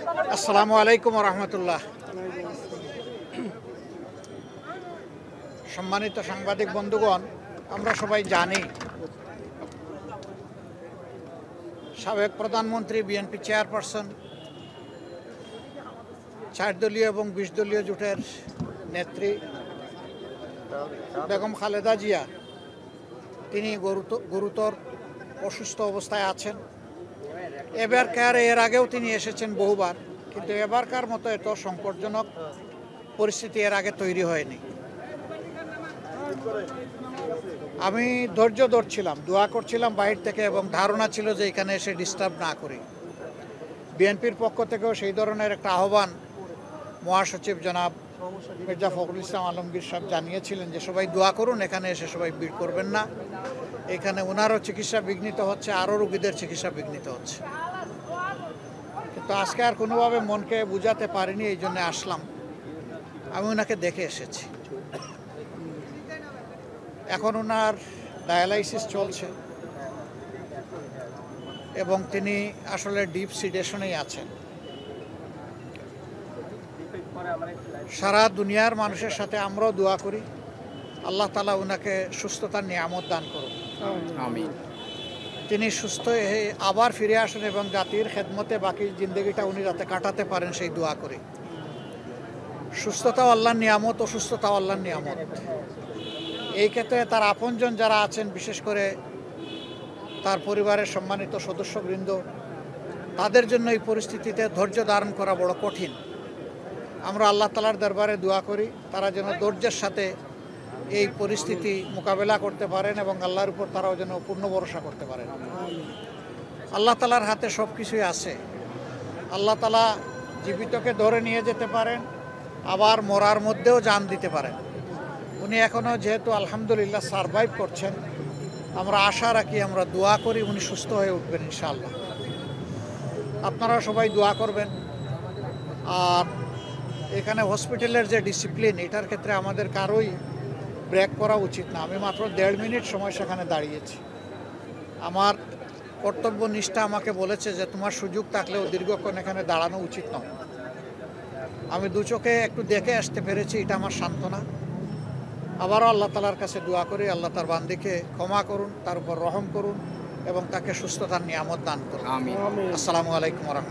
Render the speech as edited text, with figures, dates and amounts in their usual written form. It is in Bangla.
আসসালামু আলাইকুম রহমতুল্লাহ। সম্মানিত সাংবাদিক বন্ধুগণ, আমরা সবাই জানি সাবেক প্রধানমন্ত্রী বিএনপি চেয়ারপারসন 4 দলীয় এবং 20 দলীয় জোটের নেত্রী বেগম খালেদা জিয়া তিনি গুরুতর অসুস্থ অবস্থায় আছেন। এবারকার এর আগেও তিনি এসেছেন বহুবার, কিন্তু এবারকার মতো এত সংকটজনক পরিস্থিতি এর আগে তৈরি হয়নি। আমি ধৈর্য ধরছিলাম, দোয়া করছিলাম বাহির থেকে, এবং ধারণা ছিল যে এখানে এসে ডিস্টার্ব না করি। বিএনপির পক্ষ থেকেও সেই ধরনের একটা আহ্বান মহাসচিব জনাব মির্জা ফখরুল ইসলাম আলমগীর সাহেব জানিয়েছিলেন যে সবাই দোয়া করুন, এখানে এসে সবাই ভিড় করবেন না। এখানে ওনারও চিকিৎসা বিঘ্নিত হচ্ছে, আরও রোগীদের চিকিৎসা বিঘ্নিত হচ্ছে। কিন্তু আজকে আর কোনোভাবে মনকে বুঝাতে পারিনি, এই জন্য আসলাম। আমি ওনাকে দেখে এসেছি। এখন ওনার ডায়ালাইসিস চলছে এবং তিনি আসলে ডিপ সিডেশনেই আছেন। সারা দুনিয়ার মানুষের সাথে আমরাও দোয়া করি আল্লাহ তাআলা ওনাকে সুস্থতার নিয়ামত দান করুন। আমিন। তিনি সুস্থ হয়ে আবার ফিরে আসেন এবং জাতির খেদমতে বাকি জিন্দগিটা উনি যাতে কাটাতে পারেন সেই দোয়া করি। সুস্থতাও আল্লাহর নিয়ামত, অসুস্থতাও আল্লাহর নিয়ামত। এই ক্ষেত্রে তার আপনজন যারা আছেন, বিশেষ করে তার পরিবারের সম্মানিত সদস্যবৃন্দ, তাদের জন্য এই পরিস্থিতিতে ধৈর্য ধারণ করা বড় কঠিন। আমরা আল্লাহ তাআলার দরবারে দোয়া করি তারা যেন ধৈর্যের সাথে এই পরিস্থিতি মোকাবেলা করতে পারেন এবং আল্লাহর উপর তারাও যেন পূর্ণ ভরসা করতে পারেন। আল্লাহ তাআলার হাতে সব কিছুই আছে। আল্লাহ তাআলা জীবিতকে ধরে নিয়ে যেতে পারেন, আবার মরার মধ্যেও জান দিতে পারেন। উনি এখনও যেহেতু আলহামদুলিল্লাহ সারভাইভ করছেন, আমরা আশা রাখি, আমরা দোয়া করি উনি সুস্থ হয়ে উঠবেন ইনশাআল্লাহ। আপনারা সবাই দোয়া করবেন। আর এখানে হসপিটালের যে ডিসিপ্লিন, এটার ক্ষেত্রে আমাদের কারোই ব্রেক করা উচিত না। আমি মাত্র 1.5 মিনিট সময় সেখানে দাঁড়িয়েছি। আমার কর্তব্য নিষ্ঠা আমাকে বলেছে যে তোমার সুযোগ থাকলেও দীর্ঘক্ষণ এখানে দাঁড়ানো উচিত নয়। আমি দু চোখে একটু দেখে আসতে পেরেছি, এটা আমার সান্ত্বনা। আবারও আল্লাহ তাআলার কাছে দোয়া করি আল্লাহ তার বান্দিকে ক্ষমা করুন, তার উপর রহম করুন এবং তাকে সুস্থতার নিয়ামত দান করুন। আমিন। আসসালামু আলাইকুম ওয়া রাহমাতুল্লাহ।